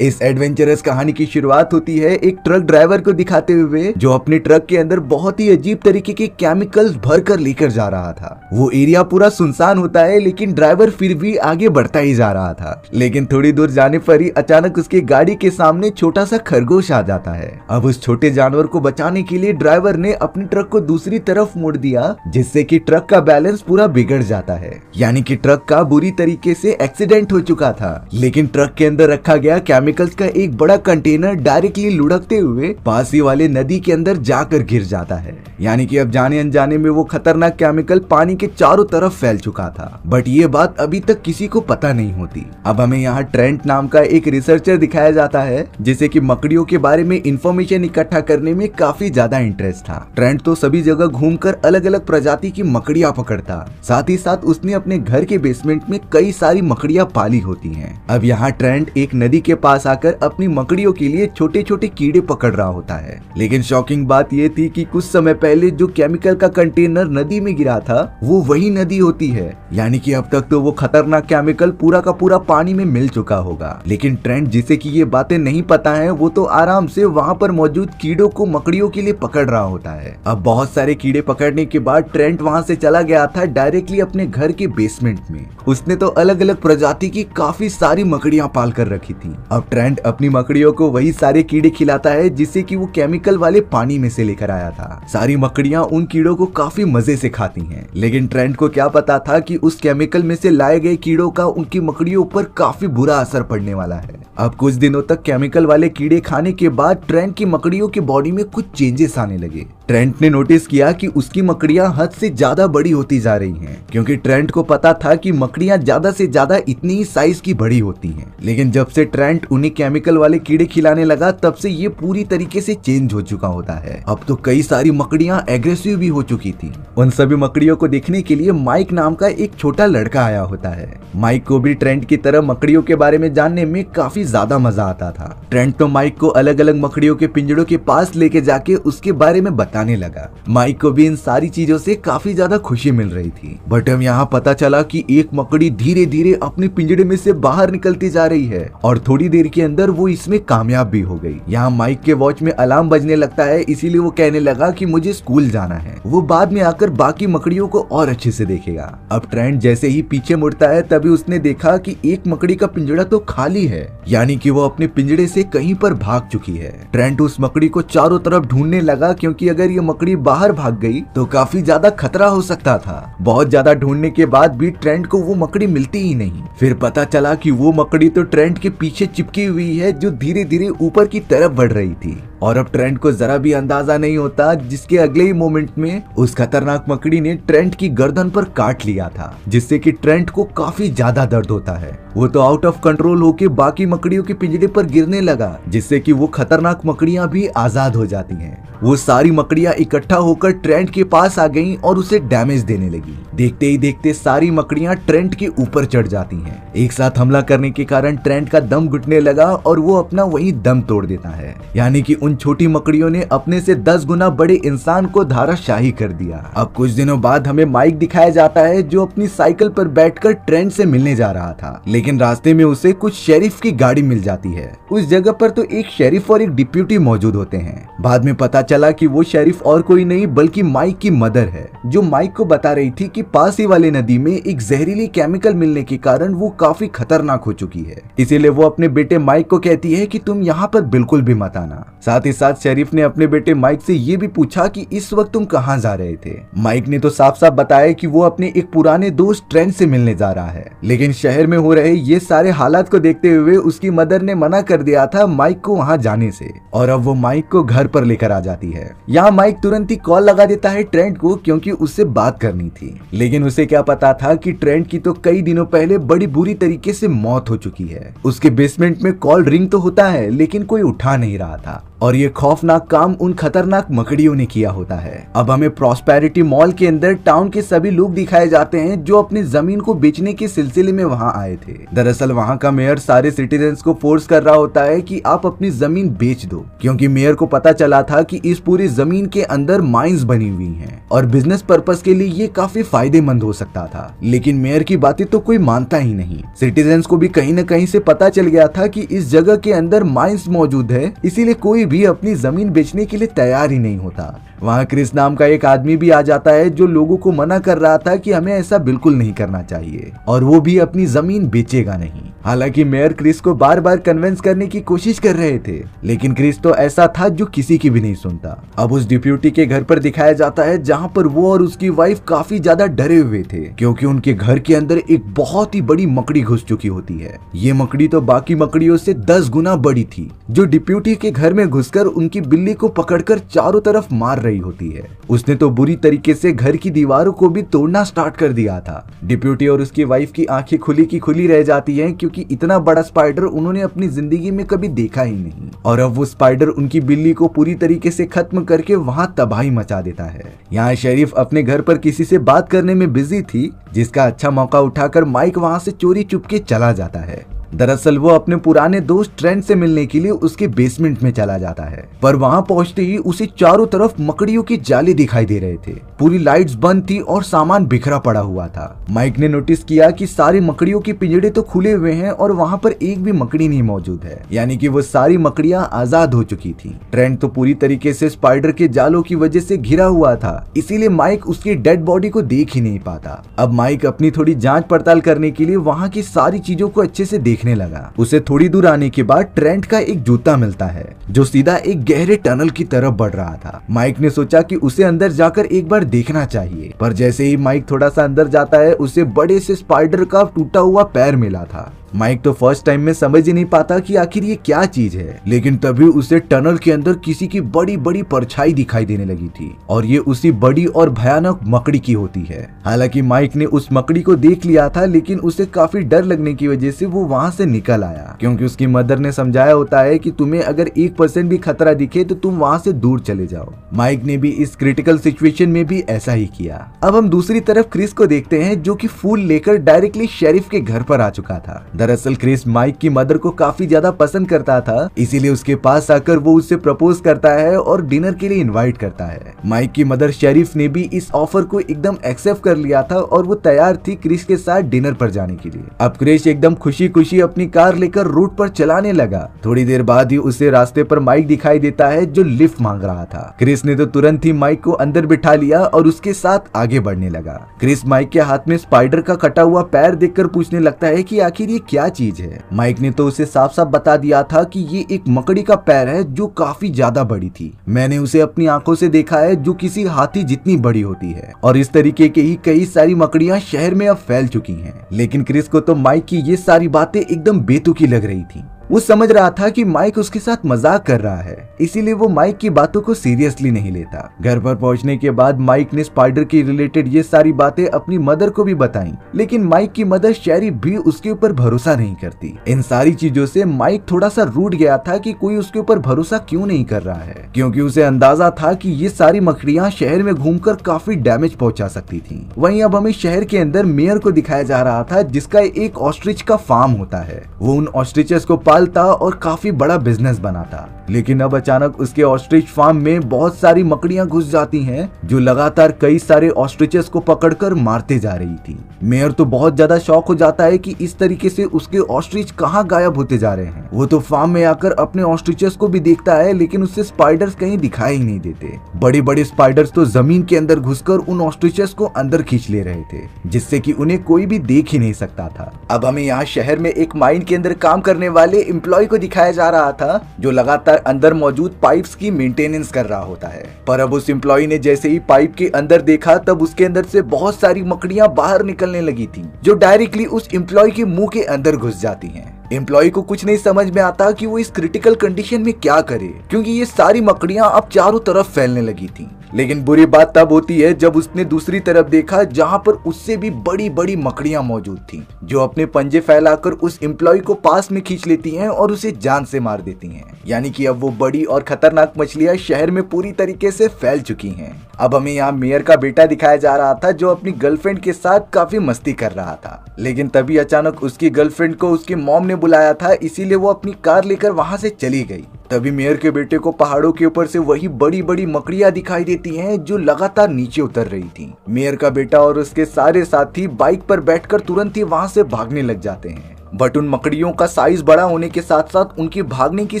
इस एडवेंचरस कहानी की शुरुआत होती है एक ट्रक ड्राइवर को दिखाते हुए जो अपने ट्रक के अंदर बहुत ही अजीब तरीके के केमिकल्स भर कर लेकर जा रहा था। वो एरिया पूरा सुनसान होता है लेकिन ड्राइवर फिर भी आगे बढ़ता ही जा रहा था। लेकिन थोड़ी दूर जाने पर ही अचानक उसके गाड़ी के सामने छोटा सा खरगोश आ जाता है। अब उस छोटे जानवर को बचाने के लिए ड्राइवर ने अपने ट्रक को दूसरी तरफ मोड़ दिया जिससे कि ट्रक का बैलेंस पूरा बिगड़ जाता है। यानी कि ट्रक का बुरी तरीके से एक्सीडेंट हो चुका था। लेकिन ट्रक के अंदर रखा गया केमिकल्स का एक बड़ा कंटेनर डायरेक्टली लुढ़कते हुए पास ही वाले नदी के अंदर जाकर गिर जाता है। यानी कि अब जाने अनजाने में वो खतरनाक केमिकल पानी के चारों तरफ फैल चुका था। बट ये बात अभी तक किसी को पता नहीं होती। अब हमें यहाँ ट्रेंट नाम का एक रिसर्चर दिखाया जाता है जिसे कि मकड़ियों के बारे में इंफॉर्मेशन इकट्ठा करने में काफी ज्यादा इंटरेस्ट था। ट्रेंट तो सभी जगह घूमकर अलग अलग प्रजाति की मकड़ियां पकड़ता। साथ ही साथ उसने अपने घर के बेसमेंट में कई सारी मकड़ियां पाली होती हैं। अब यहाँ ट्रेंट एक नदी के पास आकर अपनी मकड़ियों के लिए छोटे छोटे कीड़े पकड़ रहा होता है। लेकिन शॉकिंग बात ये थी कि कुछ समय पहले जो केमिकल का कंटेनर नदी में गिरा था वो वही नदी होती है। यानी कि अब तक तो वो खतरनाक केमिकल पूरा का पूरा पानी में मिल चुका होगा। लेकिन ट्रेंट जिसे कि ये बातें नहीं पता है वो तो आराम से वहाँ पर मौजूद कीड़ों को मकड़ियों के लिए पकड़ रहा होता है। अब बहुत सारे कीड़े पकड़ने के बाद ट्रेंट वहाँ से चला गया था डायरेक्टली अपने घर के बेसमेंट में। उसने तो अलग अलग प्रजाति की काफी सारी मकड़ियां पाल कर रखी थी। अब ट्रेंट अपनी मकड़ियों को वही सारे कीड़े खिलाता है जिससे कि वो केमिकल वाले पानी में से लेकर आया था। सारी मकड़ियां उन कीड़ों को काफी मजे से खाती हैं। लेकिन ट्रेंट को क्या पता था कि उस केमिकल में से लाए गए कीड़ों का उनकी मकड़ियों पर काफी बुरा असर पड़ने वाला है। अब कुछ दिनों तक केमिकल वाले कीड़े खाने के बाद ट्रेंट की मकड़ियों की बॉडी में कुछ चेंजेस आने लगे। ट्रेंट ने नोटिस किया कि उसकी मकड़ियां हद से ज्यादा बड़ी होती जा रही हैं, क्योंकि ट्रेंट को पता था कि मकड़ियां ज्यादा से ज्यादा इतनी ही साइज की बड़ी होती हैं। लेकिन जब से ट्रेंट उन्हें केमिकल वाले कीड़े खिलाने लगा तब से ये पूरी तरीके से चेंज हो चुका होता है। अब तो कई सारी मकड़ियां एग्रेसिव भी हो चुकी थी। उन सभी मकड़ियों को देखने के लिए माइक नाम का एक छोटा लड़का आया होता है। माइक को भी ट्रेंट की तरह मकड़ियों के बारे में जानने में काफी ज्यादा मजा आता था। ट्रेंट तो माइक को अलग अलग मकड़ियों के पिंजड़ों के पास लेके जाके उसके बारे में बताने लगा। माइक को भी इन सारी चीजों से काफी ज्यादा खुशी मिल रही थी। बट अब यहाँ पता चला कि एक मकड़ी धीरे धीरे अपने पिंजड़े में से बाहर निकलती जा रही है और थोड़ी देर के अंदर वो इसमें कामयाब भी हो गई। यहाँ माइक के वॉच में अलार्म बजने लगता है, इसीलिए वो कहने लगा कि मुझे स्कूल जाना है। वो बाद में आकर बाकी मकड़ियों को और अच्छे से देखेगा। अब ट्रेंट जैसे ही पीछे मुड़ता है तभी उसने देखा कि एक मकड़ी का पिंजड़ा तो खाली है, यानी कि वो अपने पिंजड़े से कहीं पर भाग चुकी है। ट्रेंट उस मकड़ी को चारों तरफ ढूंढने लगा क्योंकि अगर ये मकड़ी बाहर भाग गई तो काफी ज्यादा खतरा हो सकता था। बहुत ज्यादा ढूंढने के बाद भी ट्रेंट को वो मकड़ी मिलती ही नहीं। फिर पता चला कि वो मकड़ी तो ट्रेंट के पीछे चिपकी हुई है जो धीरे धीरे ऊपर की तरफ बढ़ रही थी। और अब ट्रेंट को जरा भी अंदाजा नहीं होता जिसके अगले ही मोमेंट में उस खतरनाक मकड़ी ने ट्रेंट की गर्दन पर काट लिया था, जिससे कि ट्रेंट को काफी ज्यादा दर्द होता है। वो तो आउट ऑफ कंट्रोल होके बाकी मकड़ियों के पिंजरे पर गिरने लगा, जिससे कि वो खतरनाक मकड़ियां भी आजाद हो जाती हैं। वो सारी मकड़ियां इकट्ठा होकर ट्रेंट के पास आ गईं और उसे डैमेज देने लगी। देखते ही देखते सारी मकड़ियां ट्रेंट के ऊपर चढ़ जाती हैं। एक साथ हमला करने के कारण ट्रेंट का दम घुटने लगा और वो अपना वही दम तोड़ देता है। यानी कि उन छोटी मकड़ियों ने अपने से 10 गुना बड़े इंसान को धाराशाही कर दिया। अब कुछ दिनों बाद हमें माइक दिखाया जाता है जो अपनी साइकिल पर बैठकर ट्रेंट से मिलने जा रहा था। लेकिन रास्ते में उसे कुछ शेरिफ की गाड़ी मिल जाती है। उस जगह पर तो एक शेरिफ और एक डिप्यूटी मौजूद होते हैं। बाद में पता चला कि वो शेरिफ और कोई नहीं बल्कि माइक की मदर है, जो माइक को बता रही थी कि पास ही वाले नदी में एक जहरीली केमिकल मिलने के कारण वो काफी खतरनाक हो चुकी है। इसीलिए वो अपने बेटे माइक को कहती है कि तुम यहाँ पर बिल्कुल भी मत आना। साथ ही साथ शेरिफ ने अपने बेटे माइक से ये भी पूछा कि इस वक्त तुम कहाँ जा रहे थे। माइक ने तो साफ साफ बताया कि वो अपने एक पुराने दोस्त ट्रेंट से मिलने जा रहा है। लेकिन शहर में हो रहे ये सारे हालात को देखते हुए उसकी मदर ने मना कर दिया था माइक को वहाँ जाने से, और अब वो माइक को घर पर लेकर आ जाती है। यहाँ माइक तुरंत ही कॉल लगा देता है ट्रेंट को क्योंकि उससे बात करनी थी। लेकिन उसे क्या पता था कि ट्रेंट की तो कई दिनों पहले बड़ी बुरी तरीके से मौत हो चुकी है। उसके बेसमेंट में कॉल रिंग तो होता है लेकिन कोई उठा नहीं रहा था। और ये खौफनाक काम उन खतरनाक मकड़ियों ने किया होता है। अब हमें प्रॉस्पेरिटी मॉल के अंदर टाउन के सभी लोग दिखाए जाते हैं जो अपनी जमीन को बेचने के सिलसिले में वहाँ आए थे। दरअसल वहाँ का मेयर सारे सिटीजन्स को फोर्स कर रहा होता है कि आप अपनी जमीन बेच दो, क्योंकि मेयर को पता चला था कि इस पूरी जमीन के अंदर माइंस बनी हुई हैं और बिजनेस पर्पस के लिए ये काफी फायदेमंद हो सकता था। लेकिन मेयर की बातें तो कोई मानता ही नहीं। सिटीजन्स को भी कहीं न कहीं से पता चल गया था कि इस जगह के अंदर माइंस मौजूद है, इसीलिए कोई भी अपनी जमीन बेचने के लिए तैयार ही नहीं होता। वहाँ क्रिस नाम का एक आदमी भी आ जाता है जो लोगों को मना कर रहा था कि हमें ऐसा बिल्कुल नहीं करना चाहिए और वो भी अपनी जमीन बेचेगा नहीं। हालांकि मेयर क्रिस को बार बार कन्विंस करने की कोशिश कर रहे थे, लेकिन क्रिस तो ऐसा था जो किसी की भी नहीं सुनता। अब उस डिप्यूटी के घर पर दिखाया जाता है जहाँ पर वो और उसकी वाइफ काफी ज्यादा डरे हुए थे, क्योंकि उनके घर के अंदर एक बहुत ही बड़ी मकड़ी घुस चुकी होती है। ये मकड़ी तो बाकी मकड़ियों से 10 गुना बड़ी थी, जो डिप्यूटी के घर में घुसकर उनकी बिल्ली को पकड़कर चारों तरफ मार रही होती है। उसने तो बुरी तरीके से घर की दीवारों को भी तोड़ना स्टार्ट कर दिया था। डिप्यूटी और उसकी वाइफ की आंखें खुली की खुली रह जाती हैं, क्योंकि इतना बड़ा स्पाइडर उन्होंने अपनी जिंदगी में कभी देखा ही नहीं। और अब वो स्पाइडर उनकी बिल्ली को पूरी तरीके से खत्म करके वहां तबाही मचा देता है। यहाँ शेरिफ अपने घर पर किसी से बात करने में बिजी थी, जिसका अच्छा मौका उठाकर माइक वहां से चोरी चुपके चला जाता है। दरअसल वो अपने पुराने दोस्त ट्रेंट से मिलने के लिए उसके बेसमेंट में चला जाता है, पर वहां पहुंचते ही उसे चारों तरफ मकड़ियों के जाले दिखाई दे रहे थे। पूरी लाइट्स बंद थी और सामान बिखरा पड़ा हुआ था। माइक ने नोटिस किया कि सारी मकड़ियों के पिंजड़े तो खुले हुए हैं और वहां पर एक भी मकड़ी नहीं मौजूद है, यानी कि वो सारी मकड़ियां आजाद हो चुकी थी। ट्रेंट तो पूरी तरीके से स्पाइडर के जालों की वजह से घिरा हुआ था, इसीलिए माइक उसकी डेड बॉडी को देख ही नहीं पाता। अब माइक अपनी थोड़ी जांच पड़ताल करने के लिए वहां की सारी चीजों को अच्छे से देखने लगा। उसे थोड़ी दूर आने के बाद ट्रेंट का एक जूता मिलता है जो सीधा एक गहरे टनल की तरफ बढ़ रहा था। माइक ने सोचा कि उसे अंदर जाकर एक बार देखना चाहिए, पर जैसे ही माइक थोड़ा सा अंदर जाता है उसे बड़े से स्पाइडर का टूटा हुआ पैर मिला था। माइक तो फर्स्ट टाइम में समझ ही नहीं पाता कि आखिर ये क्या चीज है, लेकिन तभी उसे टनल के अंदर किसी की बड़ी बड़ी परछाई दिखाई देने लगी थी और ये उसी बड़ी और भयानक मकड़ी की होती है। हालांकि माइक ने उस मकड़ी को देख लिया था, लेकिन उसे काफी डर लगने की वजह से वो वहां से निकल आया, क्योंकि उसकी मदर ने समझाया होता है कि तुम्हें अगर 1% भी खतरा दिखे तो तुम वहां से दूर चले जाओ। माइक ने भी इस क्रिटिकल सिचुएशन में भी ऐसा ही किया। अब हम दूसरी तरफ क्रिस को देखते हैं, जो कि फूल लेकर डायरेक्टली शेरिफ के घर पर आ चुका था। दरअसल क्रिस माइक की मदर को काफी ज्यादा पसंद करता था, इसीलिए उसके पास आकर वो उससे प्रपोज करता है और डिनर के लिए इनवाइट करता है। माइक की मदर शेरिफ ने भी इस ऑफर को एकदम एक्सेप्ट कर लिया था और वो तैयार थी क्रिस के साथ डिनर पर जाने के लिए। अब क्रिस एकदम खुशी खुशी अपनी कार लेकर रोड पर चलाने लगा। थोड़ी देर बाद ही उसे रास्ते पर माइक दिखाई देता है जो लिफ्ट मांग रहा था। क्रिस ने तो तुरंत ही माइक को अंदर बिठा लिया और उसके साथ आगे बढ़ने लगा। क्रिस माइक के हाथ में स्पाइडर का कटा हुआ पैर देखकर पूछने लगता है कि आखिर ये क्या चीज है। माइक ने तो उसे साफ साफ बता दिया था कि ये एक मकड़ी का पैर है जो काफी ज्यादा बड़ी थी। मैंने उसे अपनी आंखों से देखा है, जो किसी हाथी जितनी बड़ी होती है, और इस तरीके के ही कई सारी मकड़ियां शहर में अब फैल चुकी हैं। लेकिन क्रिस को तो माइक की ये सारी बातें एकदम बेतुकी लग रही थी। वो समझ रहा था कि माइक उसके साथ मजाक कर रहा है, इसीलिए वो माइक की बातों को सीरियसली नहीं लेता। घर पर पहुंचने के बाद माइक ने स्पाइडर के रिलेटेड ये सारी बातें अपनी मदर को भी बताई, लेकिन माइक की मदर शेरी भी उसके ऊपर भरोसा नहीं करती। इन सारी चीजों से माइक थोड़ा सा रूठ गया था कि कोई उसके ऊपर भरोसा क्यों नहीं कर रहा है, क्योंकि उसे अंदाजा था कि ये सारी मकड़ियां शहर में घूमकर काफी डैमेज पहुंचा सकती थी। वहीं अब हमें शहर के अंदर मेयर को दिखाया जा रहा था, जिसका एक ऑस्ट्रिच का फार्म होता है। वो उन ऑस्ट्रिचेस को पालता और काफी बड़ा बिजनेस बनाता, लेकिन अब अचानक उसके ऑस्ट्रिच फार्म में बहुत सारी मकड़ियां घुस जाती हैं, जो लगातार कई सारे ऑस्ट्रिचेस को पकड़कर मारते जा रही थी। मेयर तो बहुत ज्यादा शॉक हो जाता है कि इस तरीके से उसके ऑस्ट्रिच कहां गायब होते जा रहे हैं। वो तो फार्म में आकर अपने ऑस्ट्रिचेस को भी देखता है, लेकिन उससे स्पाइडर्स कहीं दिखाई ही नहीं देते। बड़े बड़े स्पाइडर्स तो जमीन के अंदर घुसकर उन ऑस्ट्रिचेस को अंदर खींच ले रहे थे, जिससे कि उन्हें कोई भी देख ही नहीं सकता था। अब हमें यहाँ शहर में एक माइन के अंदर काम करने वाले एम्प्लॉय को दिखाया जा रहा था, जो लगातार अंदर मौजूद पाइप्स की मेंटेनेंस कर रहा होता है। पर अब उस एम्प्लॉय ने जैसे ही पाइप के अंदर देखा, तब उसके अंदर से बहुत सारी मकड़ियां बाहर निकलने लगी थी, जो डायरेक्टली उस एम्प्लॉय के मुंह के अंदर घुस जाती हैं। एम्प्लॉय को कुछ नहीं समझ में आता कि वो इस क्रिटिकल कंडीशन में क्या करे, क्योंकि ये सारी मकड़ियां अब चारों तरफ फैलने लगी थी। लेकिन बुरी बात तब होती है जब उसने दूसरी तरफ देखा जहां पर उससे भी बड़ी बड़ी मकड़ियां मौजूद थीं, जो अपने पंजे फैलाकर उस एम्प्लॉय को पास में खींच लेती हैं और उसे जान से मार देती हैं। यानी कि अब वो बड़ी और खतरनाक मछलियां शहर में पूरी तरीके से फैल चुकी हैं। अब हमें यहाँ मेयर का बेटा दिखाया जा रहा था जो अपनी गर्लफ्रेंड के साथ काफी मस्ती कर रहा था, लेकिन तभी अचानक उसकी गर्लफ्रेंड को उसकी मॉम ने बुलाया था, इसीलिए वो अपनी कार लेकर वहां से चली गई। तभी मेयर के बेटे को पहाड़ों के ऊपर से वही बड़ी बड़ी मकड़ियां दिखाई देती हैं जो लगातार नीचे उतर रही थी। मेयर का बेटा और उसके सारे साथी बाइक पर बैठकर तुरंत ही वहां से भागने लग जाते हैं, बट उन मकड़ियों का साइज बड़ा होने के साथ साथ उनकी भागने की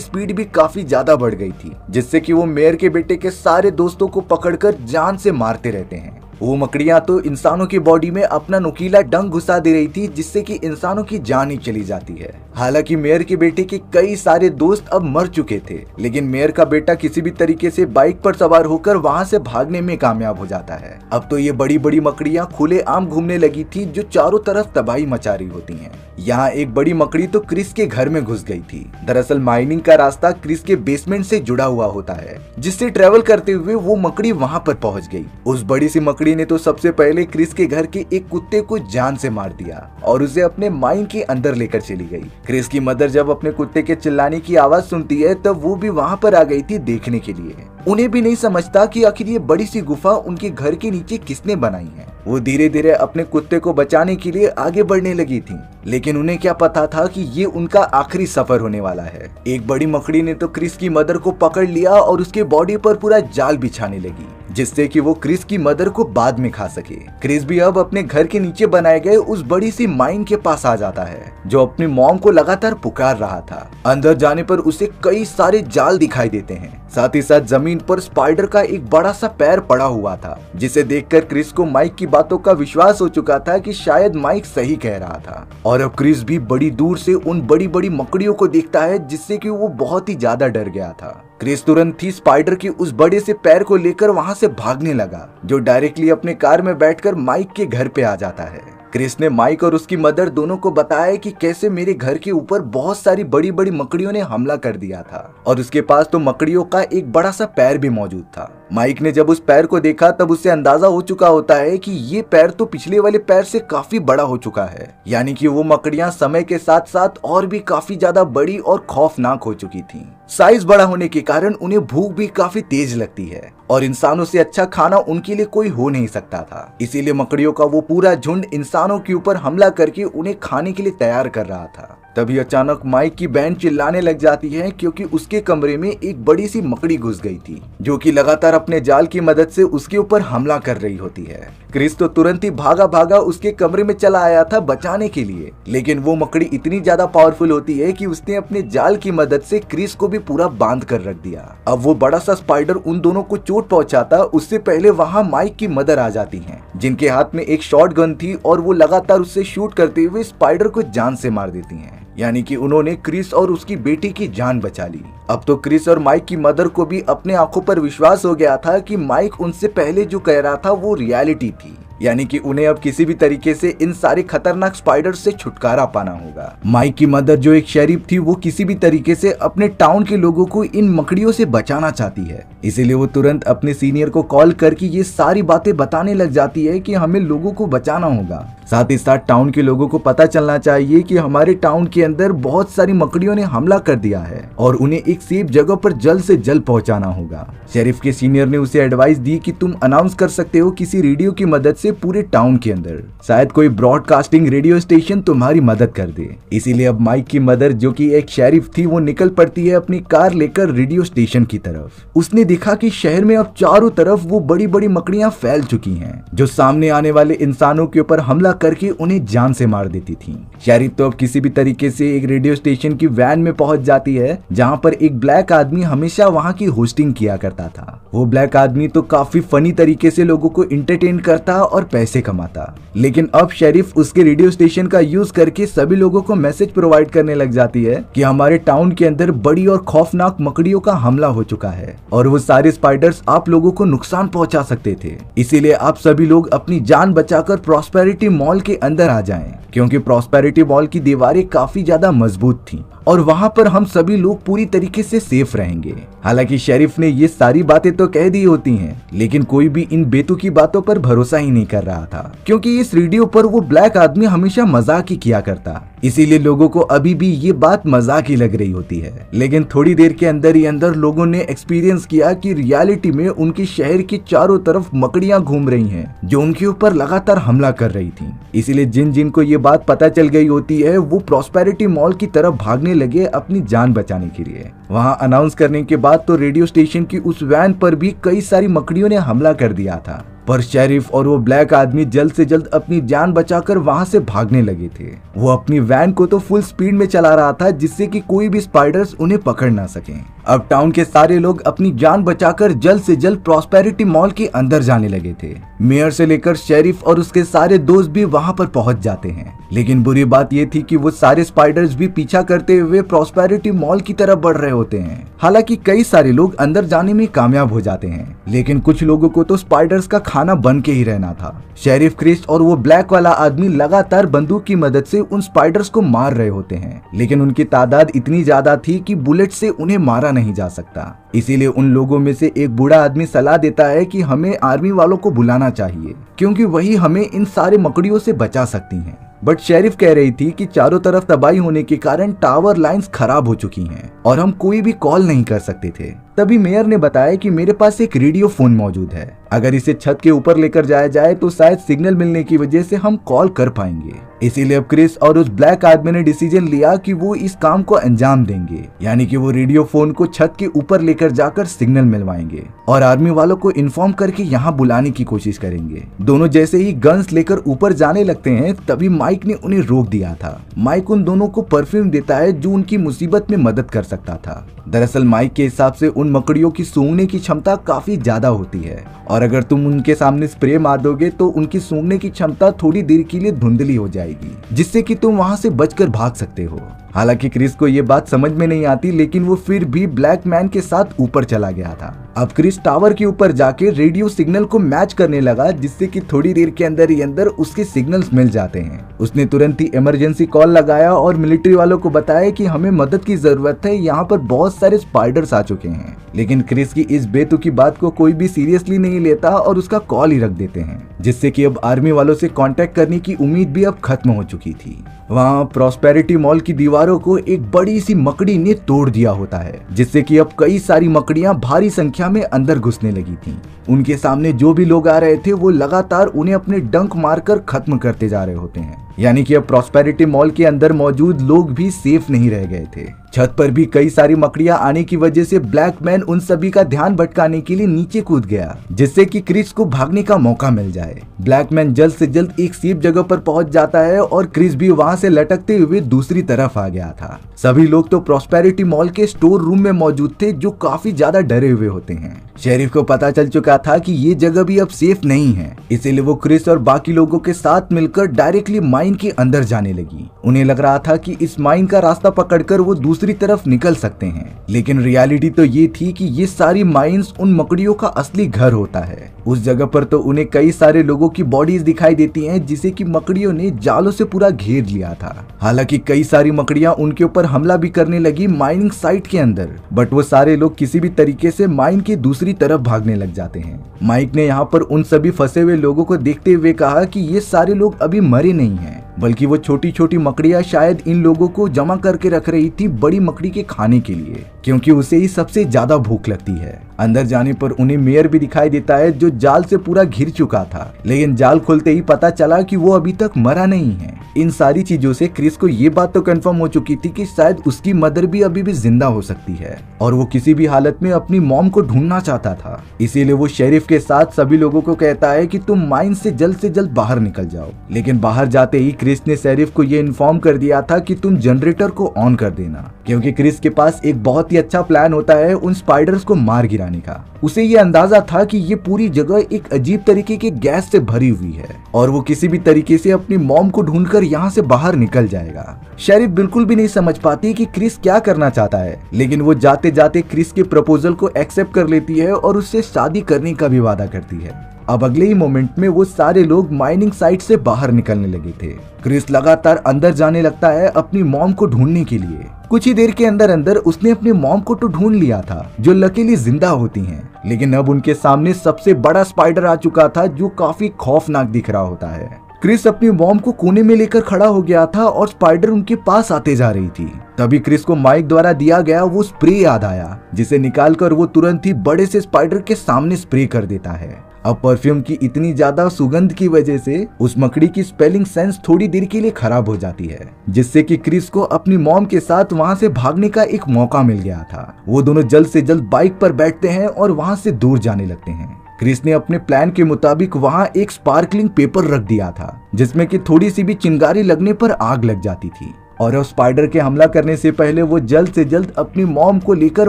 स्पीड भी काफी ज्यादा बढ़ गई थी, जिससे कि वो मेयर के बेटे के सारे दोस्तों को पकड़कर जान से मारते रहते हैं। वो मकड़ियां तो इंसानों की बॉडी में अपना नुकीला डंक घुसा दे रही थी, जिससे कि इंसानों की जान ही चली जाती है। हालांकि मेयर के बेटे के कई सारे दोस्त अब मर चुके थे, लेकिन मेयर का बेटा किसी भी तरीके से बाइक पर सवार होकर वहां से भागने में कामयाब हो जाता है। अब तो ये बड़ी बड़ी मकड़ियां खुले आम घूमने लगी थी जो चारों तरफ तबाही मचा रही होती हैं। यहाँ एक बड़ी मकड़ी तो क्रिस के घर में घुस गई थी। दरअसल माइनिंग का रास्ता क्रिस के बेसमेंट से जुड़ा हुआ होता है, जिससे ट्रेवल करते हुए वो मकड़ी वहां पर पहुंच गई। उस बड़ी सी मकड़ी ने तो सबसे पहले क्रिस के घर के एक कुत्ते को जान से मार दिया और उसे अपने माइन के अंदर लेकर चली गई। क्रिस की मदर जब अपने कुत्ते के चिल्लाने की आवाज सुनती है तब वो भी वहां पर आ गई थी देखने के लिए। उन्हें भी नहीं समझता कि आखिर ये बड़ी सी गुफा उनके घर के नीचे किसने बनाई है। वो धीरे धीरे अपने कुत्ते को बचाने के लिए आगे बढ़ने लगी थी, लेकिन उन्हें क्या पता था कि ये उनका आखिरी सफर होने वाला है। एक बड़ी मकड़ी ने तो क्रिस की मदर को पकड़ लिया और उसके बॉडी पर पूरा जाल बिछाने लगी, जिससे कि वो क्रिस की मदर को बाद में खा सके। क्रिस भी अब अपने घर के नीचे बनाए गए उस बड़ी सी माइन के पास आ जाता है, जो अपनी मॉम को लगातार पुकार रहा था। अंदर जाने पर उसे कई सारे जाल दिखाई देते हैं, साथ ही साथ जमीन पर स्पाइडर का एक बड़ा सा पैर पड़ा हुआ था, जिसे देखकर क्रिस को माइक की बातों का विश्वास हो चुका था कि शायद माइक सही कह रहा था। और अब क्रिस भी बड़ी दूर से उन बड़ी बड़ी मकड़ियों को देखता है, जिससे कि वो बहुत ही ज्यादा डर गया था। क्रिस तुरंत ही स्पाइडर के उस बड़े से पैर को लेकर वहां से भागने लगा, जो डायरेक्टली अपने कार में बैठकर माइक के घर पे आ जाता है। क्रिस ने माइक और उसकी मदर दोनों को बताया कि कैसे मेरे घर के ऊपर बहुत सारी बड़ी बड़ी मकड़ियों ने हमला कर दिया था और उसके पास तो मकड़ियों का एक बड़ा सा पैर भी मौजूद था। माइक ने जब उस पैर को देखा तब उससे अंदाजा हो चुका होता है कि ये पैर तो पिछले वाले पैर से काफी बड़ा हो चुका है, यानी कि वो मकड़ियां समय के साथ साथ और भी काफी ज्यादा बड़ी और खौफनाक हो चुकी थीं। साइज बड़ा होने के कारण उन्हें भूख भी काफी तेज लगती है और इंसानों से अच्छा खाना उनके लिए कोई हो नहीं सकता था। इसीलिए मकड़ियों का वो पूरा झुंड इंसानों के ऊपर हमला करके उन्हें खाने के लिए तैयार कर रहा था। तभी अचानक माइक की बहन चिल्लाने लग जाती है, क्योंकि उसके कमरे में एक बड़ी सी मकड़ी घुस गई थी, जो कि लगातार अपने जाल की मदद से उसके ऊपर हमला कर रही होती है। क्रिस तो तुरंत ही भागा भागा उसके कमरे में चला आया था बचाने के लिए, लेकिन वो मकड़ी इतनी ज्यादा पावरफुल होती है कि उसने अपने जाल की मदद से क्रिस को भी पूरा बांध कर रख दिया। अब वो बड़ा सा स्पाइडर उन दोनों को चोट पहुंचाता उससे पहले वहां माइक की मदर आ जाती हैं, जिनके हाथ में एक शॉट गन थी और वो लगातार उससे शूट करते हुए स्पाइडर को जान से मार देती हैं। यानी कि उन्होंने क्रिस और उसकी बेटी की जान बचा ली। अब तो क्रिस और माइक की मदर को भी अपने आंखों पर विश्वास हो गया था कि माइक उनसे पहले जो कह रहा था वो रियलिटी थी, यानी कि उन्हें अब किसी भी तरीके से इन सारे खतरनाक स्पाइडर से छुटकारा पाना होगा। माइक की मदर जो एक शेरिफ थी वो किसी भी तरीके से अपने टाउन के लोगों को इन मकड़ियों से बचाना चाहती है, इसीलिए वो तुरंत अपने सीनियर को कॉल करके ये सारी बातें बताने लग जाती है कि हमें लोगों को बचाना होगा। साथ ही साथ टाउन के लोगों को पता चलना चाहिए कि हमारे टाउन के अंदर बहुत सारी मकड़ियों ने हमला कर दिया है और उन्हें एक सेफ जगह पर जल्द से जल्द पहुंचाना होगा। शेरिफ के सीनियर ने उसे एडवाइस दी कि तुम अनाउंस कर सकते हो किसी रेडियो की मदद से पूरे टाउन के अंदर, शायद कोई ब्रॉडकास्टिंग रेडियो स्टेशन तुम्हारी मदद कर दे। इसीलिए अब माइक की मदर जो कि एक शेरिफ थी वो निकल पड़ती है अपनी कार लेकर रेडियो स्टेशन की तरफ। उसने देखा कि शहर में अब चारों तरफ वो बड़ी बड़ी मकड़ियां फैल चुकी हैं, जो सामने आने वाले इंसानों के ऊपर हमला करके उन्हें जान से मार देती थी। शेरिफ तो अब किसी भी तरीके से एक रेडियो स्टेशन की वैन में पहुंच जाती है, जहां पर एक ब्लैक आदमी हमेशा वहां की होस्टिंग किया करता था। वो ब्लैक आदमी तो काफी फनी तरीके से लोगों को इंटरटेन करता और पैसे कमाता, लेकिन अब शेरिफ उसके रेडियो स्टेशन का यूज करके सभी लोगों को मैसेज प्रोवाइड करने लग जाती है कि हमारे टाउन के अंदर बड़ी और खौफनाक मकड़ियों का हमला हो चुका है और वो सारे स्पाइडर्स आप लोगों को नुकसान पहुंचा सकते थे, इसीलिए आप सभी लोग अपनी जान बचाकर प्रॉस्पेरिटी मॉल के अंदर आ जाएं, क्योंकि प्रॉस्पेरिटी मॉल की दीवारें काफी ज्यादा मजबूत थीं और वहां पर हम सभी लोग पूरी तरीके से सेफ रहेंगे। हालांकि शेरिफ ने ये सारी बातें तो कह दी होती हैं, लेकिन कोई भी इन बेतुकी बातों पर भरोसा ही नहीं कर रहा था, क्योंकि इस रेडियो पर वो ब्लैक आदमी हमेशा मजाक ही किया करता, इसीलिए लोगों को अभी भी ये बात मजाक ही लग रही होती है। लेकिन थोड़ी देर के अंदर ही अंदर लोगों ने एक्सपीरियंस किया कि रियलिटी में उनके शहर के चारों तरफ मकड़ियां घूम रही हैं, जो उनके ऊपर लगातार हमला कर रही थी। इसीलिए जिन जिन को ये बात पता चल गई होती है वो प्रॉस्पेरिटी मॉल की तरफ भागने लगे अपनी जान बचाने के लिए। वहां अनाउंस करने के बाद तो रेडियो स्टेशन की उस वैन पर भी कई सारी मकड़ियों ने हमला कर दिया था, पर शेरिफ और वो ब्लैक आदमी जल्द से जल्द अपनी जान बचाकर वहां से भागने लगे थे। वो अपनी वैन को तो फुल स्पीड में चला रहा था, जिससे कि कोई भी स्पाइडर्स उन्हें पकड़ ना सकें। अब टाउन के सारे लोग अपनी जान बचाकर जल्द से जल्द प्रॉस्पेरिटी मॉल के अंदर जाने लगे थे। मेयर से लेकर शेरिफ और उसके सारे दोस्त भी वहां पर पहुंच जाते हैं, लेकिन बुरी बात ये थी कि वो सारे स्पाइडर्स भी पीछा करते हुए प्रॉस्पेरिटी मॉल की तरफ बढ़ रहे होते हैं। हालांकि कई सारे लोग अंदर जाने में कामयाब हो जाते हैं, लेकिन कुछ लोगों को तो स्पाइडर्स का खाना बन के ही रहना था। शेरिफ क्रिस और वो ब्लैक वाला आदमी लगातार बंदूक की मदद से उन स्पाइडर्स को मार रहे होते हैं, लेकिन उनकी तादाद इतनी ज्यादा थी कि बुलेट से उन्हें मारा नहीं जा सकता। इसीलिए उन लोगों में से एक बूढ़ा आदमी सलाह देता है कि हमें आर्मी वालों को बुलाना चाहिए, क्योंकि वही हमें इन सारे मकड़ियों से बचा सकती हैं। बट शेरिफ कह रही थी कि चारों तरफ तबाही होने के कारण टावर लाइंस खराब हो चुकी हैं और हम कोई भी कॉल नहीं कर सकते थे। तभी मेयर ने बताया कि मेरे पास एक रेडियो फोन मौजूद है, अगर इसे छत के ऊपर लेकर जाया जाए तो शायद सिग्नल मिलने की वजह से हम कॉल कर पाएंगे। इसीलिए अब क्रिस और उस ब्लैक आदमी ने डिसीजन लिया कि वो इस काम को अंजाम देंगे, यानी कि वो रेडियो फोन को छत के ऊपर लेकर जाकर सिग्नल मिलवाएंगे और आर्मी वालों को इन्फॉर्म करके यहाँ बुलाने की कोशिश करेंगे। दोनों जैसे ही गन्स लेकर ऊपर जाने लगते हैं, तभी माइक ने उन्हें रोक दिया था। माइक उन दोनों को परफ्यूम देता है जो उनकी मुसीबत में मदद कर सकता था। दरअसल माइक के हिसाब से उन मकड़ियों की सूंघने की क्षमता काफी ज्यादा होती है और अगर तुम उनके सामने स्प्रे मार दोगे तो उनकी सूंघने की क्षमता थोड़ी देर के लिए धुंधली हो जाएगी, जिससे कि तुम वहां से बचकर भाग सकते हो। हालांकि क्रिस को ये बात समझ में नहीं आती, लेकिन वो फिर भी ब्लैक मैन के साथ ऊपर चला गया था। अब क्रिस टावर के ऊपर जाके रेडियो सिग्नल को मैच करने लगा, जिससे कि थोड़ी देर के अंदर ही अंदर उसके सिग्नल्स मिल जाते हैं। उसने तुरंत ही इमरजेंसी कॉल लगाया और मिलिट्री वालों को बताया कि हमें मदद की जरूरत है, यहाँ पर बहुत सारे स्पाइडर्स आ चुके हैं। लेकिन क्रिस की इस बेतुकी बात को कोई भी सीरियसली नहीं लेता और उसका कॉल ही रख देते हैं, जिससे कि अब आर्मी वालों से कांटेक्ट करने की उम्मीद भी अब खत्म हो चुकी थी। वहाँ प्रॉस्पेरिटी मॉल की दीवारों को एक बड़ी सी मकड़ी ने तोड़ दिया होता है, जिससे कि अब कई सारी मकड़ियां भारी संख्या में अंदर घुसने लगी थीं। उनके सामने जो भी लोग आ रहे थे वो लगातार उन्हें अपने डंक मारकर खत्म करते जा रहे होते हैं, यानी कि अब प्रॉस्पेरिटी मॉल के अंदर मौजूद लोग भी सेफ नहीं रह गए थे। छत पर भी कई सारी मकड़ियां आने की वजह से ब्लैक मैन उन सभी का ध्यान भटकाने के लिए नीचे कूद गया, जिससे कि क्रिस को भागने का मौका मिल जाए। ब्लैक मैन जल्द से जल्द एक सेफ जगह पर पहुंच जाता है और क्रिस भी वहां से लटकते हुए दूसरी तरफ आ गया था। सभी लोग तो प्रॉस्पेरिटी मॉल के स्टोर रूम में मौजूद थे, जो काफी ज्यादा डरे हुए होते हैं। शेरिफ को पता चल चुका था कि ये जगह भी अब सेफ नहीं है, इसीलिए वो क्रिस और बाकी लोगों के साथ मिलकर डायरेक्टली माइन के अंदर जाने लगी। उन्हें लग रहा था कि इस माइन का रास्ता पकड़कर वो दूसरी तरफ निकल सकते हैं, लेकिन रियलिटी तो ये थी कि ये सारी माइंस उन मकड़ियों का असली घर होता है। उस जगह पर तो उन्हें कई सारे लोगों की बॉडीज दिखाई देती हैं, जिसे कि मकड़ियों ने जालों से पूरा घेर लिया था। हालांकि कई सारी मकड़ियां उनके ऊपर हमला भी करने लगी माइनिंग साइट के अंदर, बट वो सारे लोग किसी भी तरीके से माइन की दूसरी तरफ भागने लग जाते हैं। माइक ने यहाँ पर उन सभी फंसे हुए लोगों को देखते हुए कहा कि ये सारे लोग अभी मरे नहीं हैं, बल्कि वो छोटी छोटी मकड़ियां शायद इन लोगों को जमा करके रख रही थी बड़ी मकड़ी के खाने के लिए, क्योंकि उसे ही सबसे ज्यादा भूख लगती है। अंदर जाने पर उन्हें मेयर भी दिखाई देता है, जो जाल से पूरा घिर चुका था, लेकिन जाल खोलते ही पता चला कि वो अभी तक मरा नहीं है। इन सारी चीजों से क्रिस को ये बात तो कंफर्म हो चुकी थी कि शायद उसकी मदर भी अभी भी जिंदा हो सकती है और वो किसी भी हालत में अपनी मॉम को ढूंढना चाहता था। इसीलिए वो शेरिफ के साथ सभी लोगों को कहता है कि तुम माइन से जल्द बाहर निकल जाओ। लेकिन बाहर जाते ही क्रिस ने शेरिफ को ये इन्फॉर्म कर दिया था कि तुम जनरेटर को ऑन कर देना, क्योंकि क्रिस के पास एक बहुत ही अच्छा प्लान होता है उन स्पाइडर्स को मार गिराने का। उसे ये अंदाजा था कि ये पूरी जगह एक अजीब तरीके के गैस से भरी हुई है और वो किसी भी तरीके से अपनी मॉम को ढूंढकर यहाँ से बाहर निकल जाएगा। शेरिफ बिल्कुल भी नहीं समझ पाती कि क्रिस क्या करना चाहता है, लेकिन वो जाते जाते क्रिस के प्रपोजल को एक्सेप्ट कर लेती है और उससे शादी करने का भी वादा करती है। अब अगले ही मोमेंट में वो सारे लोग माइनिंग साइट से बाहर निकलने लगे थे। क्रिस लगातार अंदर जाने लगता है अपनी मॉम को ढूंढने के लिए। कुछ ही देर के अंदर अंदर उसने अपनी मॉम को तो ढूंढ लिया था जो लकीली जिंदा होती हैं, लेकिन अब उनके सामने सबसे बड़ा स्पाइडर आ चुका था जो काफी खौफनाक दिख रहा होता है। क्रिस अपनी मॉम को कोने में लेकर खड़ा हो गया था और स्पाइडर उनके पास आते जा रही थी। तभी क्रिस को माइक द्वारा दिया गया वो स्प्रे याद आया, जिसे निकालकर वो तुरंत ही बड़े से स्पाइडर के सामने स्प्रे कर देता है। अब परफ्यूम की इतनी ज्यादा सुगंध की वजह से उस मकड़ी की स्पेलिंग सेंस थोड़ी देर के लिए खराब हो जाती है, जिससे कि क्रिस को अपनी मॉम के साथ वहां से भागने का एक मौका मिल गया था। वो दोनों जल्द से जल्द बाइक पर बैठते हैं और वहां से दूर जाने लगते हैं। क्रिस ने अपने प्लान के मुताबिक वहां एक स्पार्कलिंग पेपर रख दिया था, जिसमें कि थोड़ी सी भी चिंगारी लगने पर आग लग जाती थी, और उस स्पाइडर के हमला करने से पहले वो जल्द से जल्द अपनी मॉम को लेकर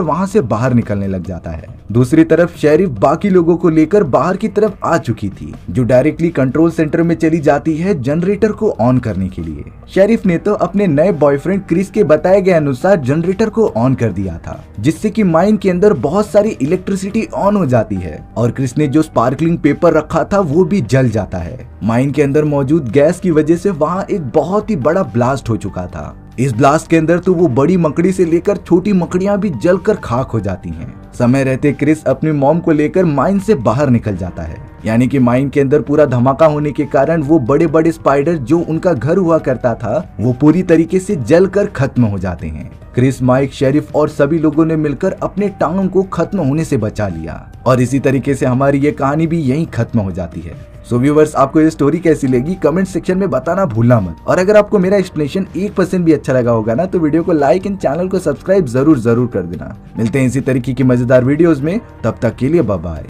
वहां से बाहर निकलने लग जाता है। दूसरी तरफ शेरिफ बाकी लोगों को लेकर बाहर की तरफ आ चुकी थी, जो डायरेक्टली कंट्रोल सेंटर में चली जाती है जनरेटर को ऑन करने के लिए। शेरिफ ने तो अपने नए बॉयफ्रेंड क्रिस के बताए गए अनुसार जनरेटर को ऑन कर दिया था, जिससे कि माइन के अंदर बहुत सारी इलेक्ट्रिसिटी ऑन हो जाती है और क्रिस ने जो स्पार्कलिंग पेपर रखा था वो भी जल जाता है। माइन के अंदर मौजूद गैस की वजह से वहाँ एक बहुत ही बड़ा ब्लास्ट हो चुका था। इस ब्लास्ट के अंदर तो वो बड़ी मकड़ी से लेकर छोटी मकड़ियां भी जलकर खाक हो जाती हैं। समय रहते क्रिस अपनी मॉम को लेकर माइन से बाहर निकल जाता है, यानी कि माइन के अंदर पूरा धमाका होने के कारण वो बड़े बड़े स्पाइडर जो उनका घर हुआ करता था वो पूरी तरीके से जलकर खत्म हो जाते हैं। क्रिस, माइक, शेरिफ और सभी लोगों ने मिलकर अपने टाउन को खत्म होने से बचा लिया और इसी तरीके से हमारी ये कहानी भी यहीं खत्म हो जाती है। सो व्यूवर्स, आपको ये स्टोरी कैसी लगी कमेंट सेक्शन में बताना भूलना मत, और अगर आपको मेरा एक्सप्लेनेशन 1% भी अच्छा लगा होगा ना तो वीडियो को लाइक एंड चैनल को सब्सक्राइब जरूर कर देना। मिलते हैं इसी तरीके की मजेदार वीडियोस में, तब तक के लिए बाय बाय।